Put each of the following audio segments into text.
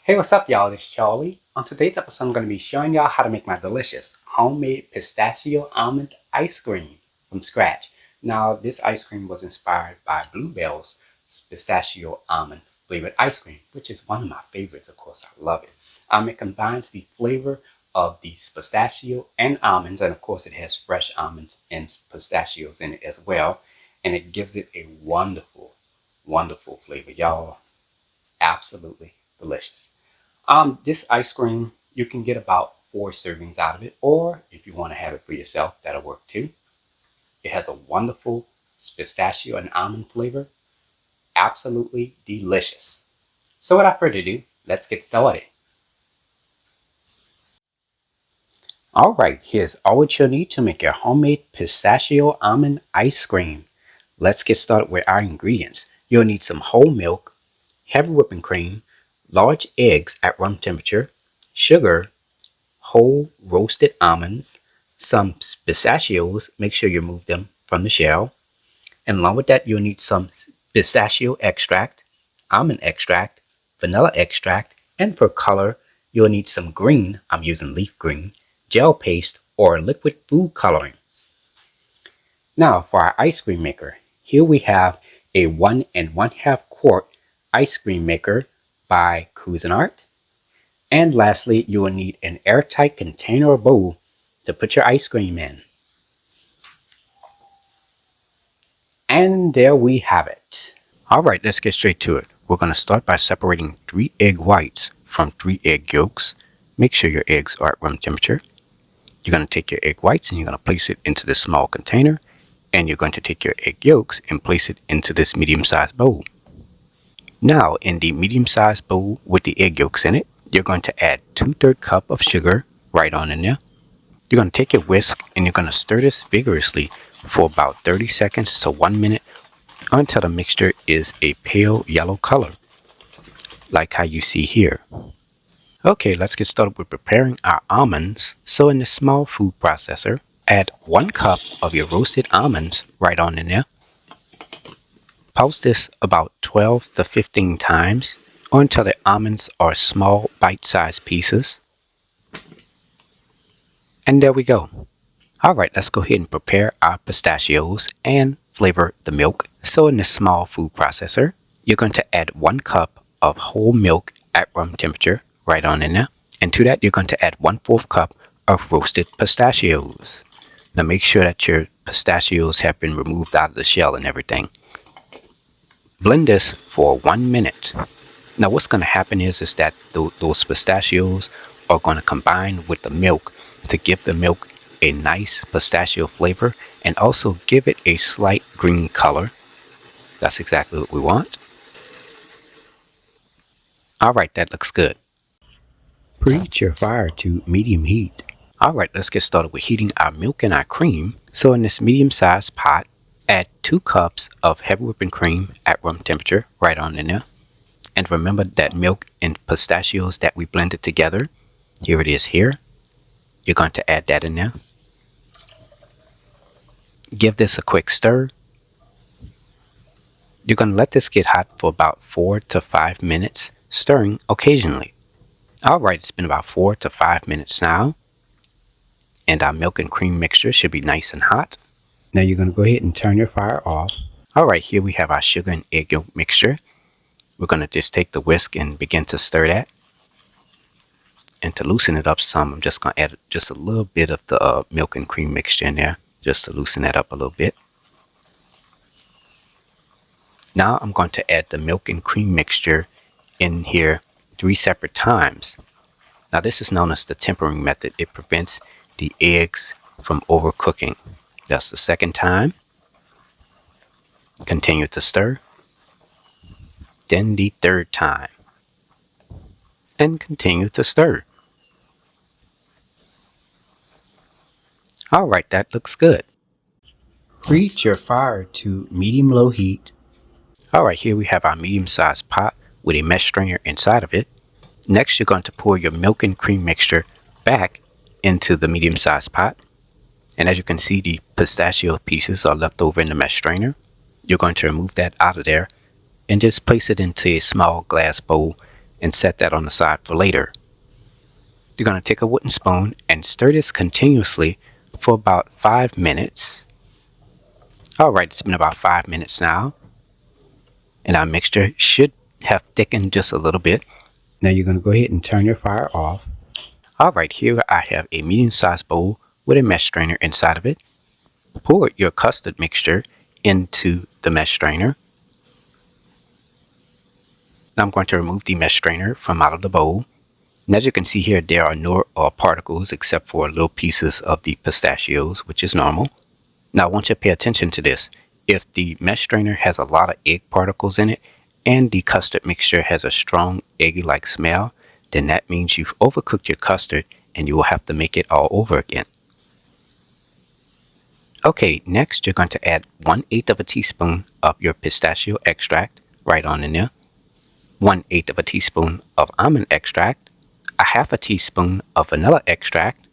Hey, what's up, y'all? It's Charlie. On today's episode, I'm going to be showing y'all how to make my delicious homemade pistachio almond ice cream from scratch. Now, this ice cream was inspired by Bluebell's pistachio almond flavored ice cream, which is one of my favorites. Of course, I love it. It combines the flavor of the pistachio and almonds, and of course, it has fresh almonds and pistachios in it as well, and it gives it a wonderful, wonderful flavor, y'all. Absolutely delicious. This ice cream, you can get about 4 servings out of it, or if you want to have it for yourself, that'll work too. It has a wonderful pistachio and almond flavor. Absolutely delicious. So without further ado, let's get started. Alright, here's all what you'll need to make your homemade pistachio almond ice cream. Let's get started with our ingredients. You'll need some whole milk, heavy whipping cream, large eggs at room temperature, sugar, whole roasted almonds, some pistachios, make sure you remove them from the shell, and along with that you'll need some pistachio extract, almond extract, vanilla extract, and for color you'll need some green, I'm using leaf green, gel paste or liquid food coloring. Now for our ice cream maker, here we have a 1 1/2 quart ice cream maker by Cuisinart. And lastly, you will need an airtight container or bowl to put your ice cream in. And there we have it. Alright, let's get straight to it. We're going to start by separating 3 egg whites from 3 egg yolks. Make sure your eggs are at room temperature. You're going to take your egg whites and you're going to place it into this small container. And you're going to take your egg yolks and place it into this medium-sized bowl. Now, in the medium-sized bowl with the egg yolks in it, you're going to add 2/3 cup of sugar right on in there. You're going to take your whisk and you're going to stir this vigorously for about 30 seconds to 1 minute until the mixture is a pale yellow color, like how you see here. Okay, let's get started with preparing our almonds. So in the small food processor, add 1 cup of your roasted almonds right on in there. Pulse this about 12 to 15 times until the almonds are small bite-sized pieces. And there we go. Alright, let's go ahead and prepare our pistachios and flavor the milk. So in this small food processor, you're going to add 1 cup of whole milk at room temperature right on in there. And to that, you're going to add 1/4 cup of roasted pistachios. Now make sure that your pistachios have been removed out of the shell and everything. Blend this for 1 minute. Now what's going to happen is that those pistachios are going to combine with the milk to give the milk a nice pistachio flavor and also give it a slight green color. That's exactly what we want. Alright, that looks good. Preheat your fire to medium heat. Alright, let's get started with heating our milk and our cream. So in this medium-sized pot, add 2 cups of heavy whipping cream at room temperature right on in there. And remember that milk and pistachios that we blended together. Here it is here. You're going to add that in there. Give this a quick stir. You're going to let this get hot for about 4 to 5 minutes, stirring occasionally. Alright, it's been about 4 to 5 minutes now. And our milk and cream mixture should be nice and hot. Now you're going to go ahead and turn your fire off. Alright, here we have our sugar and egg yolk mixture. We're going to just take the whisk and begin to stir that. And to loosen it up some, I'm just going to add just a little bit of the milk and cream mixture in there, just to loosen that up a little bit. Now I'm going to add the milk and cream mixture in here 3 separate times. Now this is known as the tempering method. It prevents the eggs from overcooking. That's the second time. Continue to stir. Then the third time. And continue to stir. Alright, that looks good. Preheat your fire to medium-low heat. Alright, here we have our medium-sized pot with a mesh strainer inside of it. Next, you're going to pour your milk and cream mixture back into the medium-sized pot. And as you can see, the pistachio pieces are left over in the mesh strainer. You're going to remove that out of there and just place it into a small glass bowl and set that on the side for later. You're going to take a wooden spoon and stir this continuously for about 5 minutes. Alright, it's been about 5 minutes now, and our mixture should have thickened just a little bit. Now you're going to go ahead and turn your fire off. Alright, here I have a medium-sized bowl with a mesh strainer inside of it. Pour your custard mixture into the mesh strainer. Now I'm going to remove the mesh strainer from out of the bowl. And as you can see here, there are no particles except for little pieces of the pistachios, which is normal. Now I want you to pay attention to this. If the mesh strainer has a lot of egg particles in it and the custard mixture has a strong eggy-like smell, then that means you've overcooked your custard and you will have to make it all over again. Okay, next you're going to add 1/8 of a teaspoon of your pistachio extract right on in there, 1/8 of a teaspoon of almond extract, a 1/2 teaspoon of vanilla extract,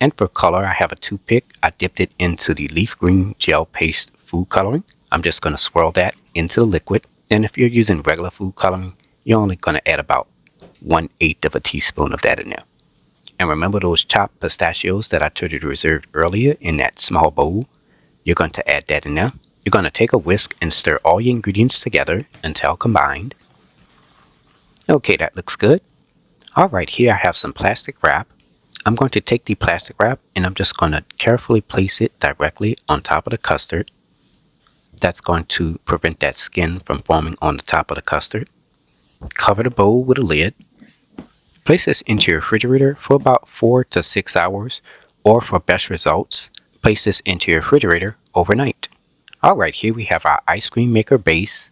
and for color I have a toothpick. I dipped it into the leaf green gel paste food coloring. I'm just going to swirl that into the liquid, and if you're using regular food coloring, you're only going to add about 1/8 of a teaspoon of that in there. And remember those chopped pistachios that I told you to reserve earlier in that small bowl? You're going to add that in there. You're going to take a whisk and stir all your ingredients together until combined. Okay, that looks good. Alright, here I have some plastic wrap. I'm going to take the plastic wrap and I'm just going to carefully place it directly on top of the custard. That's going to prevent that skin from forming on the top of the custard. Cover the bowl with a lid. Place this into your refrigerator for about 4 to 6 hours, or for best results, place this into your refrigerator overnight. Alright, here we have our ice cream maker base.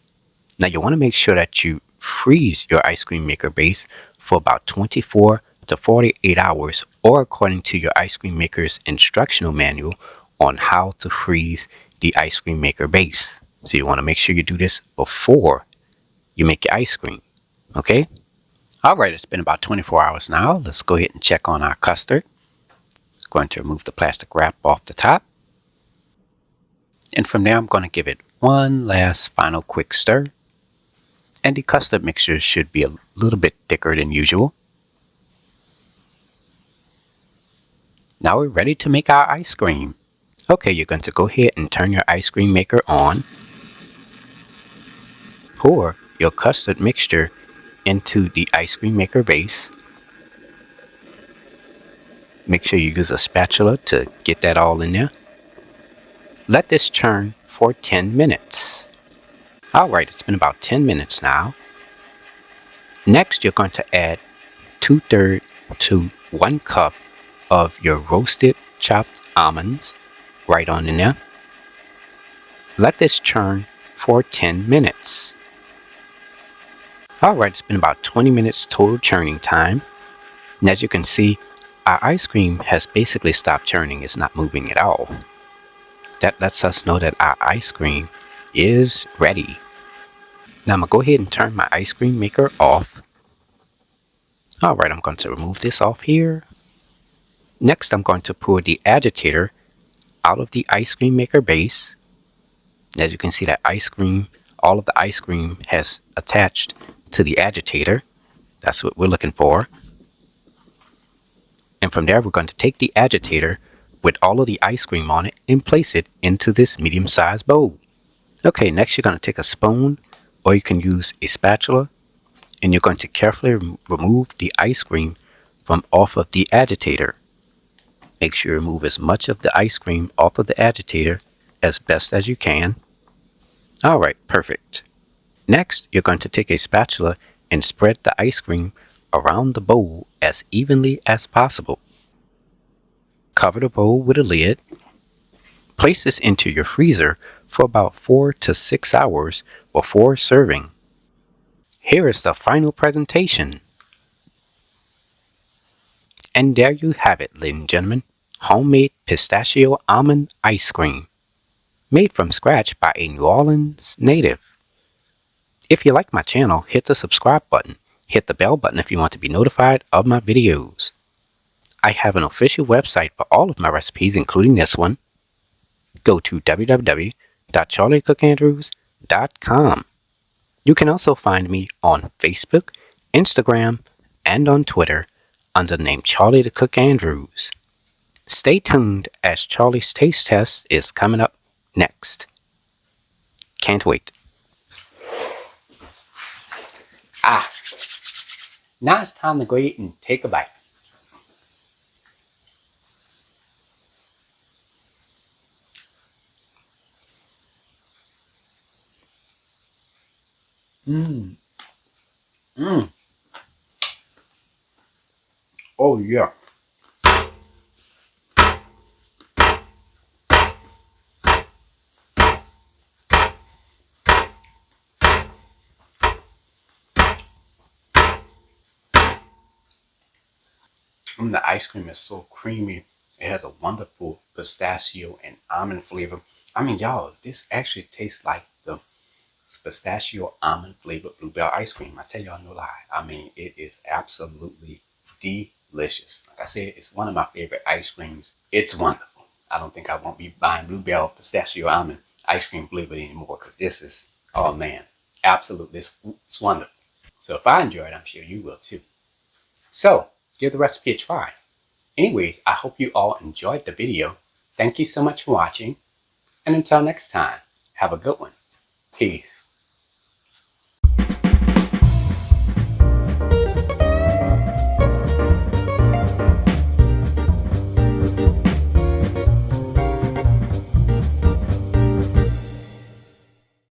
Now you want to make sure that you freeze your ice cream maker base for about 24 to 48 hours, or according to your ice cream maker's instructional manual on how to freeze the ice cream maker base. So you want to make sure you do this before you make your ice cream. Okay? Alright, it's been about 24 hours now. Let's go ahead and check on our custard. Going to remove the plastic wrap off the top. And from there, I'm going to give it one last final quick stir. And the custard mixture should be a little bit thicker than usual. Now we're ready to make our ice cream. Okay, you're going to go ahead and turn your ice cream maker on. Pour your custard mixture into the ice cream maker base. Make sure you use a spatula to get that all in there. Let this churn for 10 minutes. Alright, it's been about 10 minutes now. Next, you're going to add 2/3 to 1 cup of your roasted chopped almonds right on in there. Let this churn for 10 minutes. Alright, it's been about 20 minutes total churning time. And as you can see, our ice cream has basically stopped churning. It's not moving at all. That lets us know that our ice cream is ready. Now I'm going to go ahead and turn my ice cream maker off. Alright, I'm going to remove this off here. Next, I'm going to pour the agitator out of the ice cream maker base. As you can see, that ice cream, all of the ice cream has attached to the agitator. That's what we're looking for. And from there, we're going to take the agitator with all of the ice cream on it and place it into this medium-sized bowl. Okay, next you're going to take a spoon, or you can use a spatula, and you're going to carefully remove the ice cream from off of the agitator. Make sure you remove as much of the ice cream off of the agitator as best as you can. Alright, perfect. Next, you're going to take a spatula and spread the ice cream around the bowl as evenly as possible. Cover the bowl with a lid. Place this into your freezer for about 4 to 6 hours before serving. Here is the final presentation. And there you have it, ladies and gentlemen. Homemade Pistachio Almond Ice Cream. Made from scratch by a New Orleans native. If you like my channel, hit the subscribe button. Hit the bell button if you want to be notified of my videos. I have an official website for all of my recipes, including this one. Go to www.charliethecookandrews.com. You can also find me on Facebook, Instagram, and on Twitter under the name Charlie the Cook Andrews. Stay tuned as Charlie's Taste Test is coming up next. Can't wait. Now it's time to go eat and take a bite. Mmm. Mmm. Oh yeah. The ice cream is so creamy. It has a wonderful pistachio and almond flavor. I mean, y'all, this actually tastes like the pistachio almond flavored bluebell ice cream. I tell y'all no lie. I mean, it is absolutely delicious. Like I said, it's one of my favorite ice creams. It's wonderful. I don't think I won't be buying bluebell pistachio almond ice cream flavored anymore because this is, oh man, absolutely, it's wonderful. So if I enjoy it, I'm sure you will too. So give the recipe a try. Anyways, I hope you all enjoyed the video. Thank you so much for watching. And until next time, have a good one. Peace.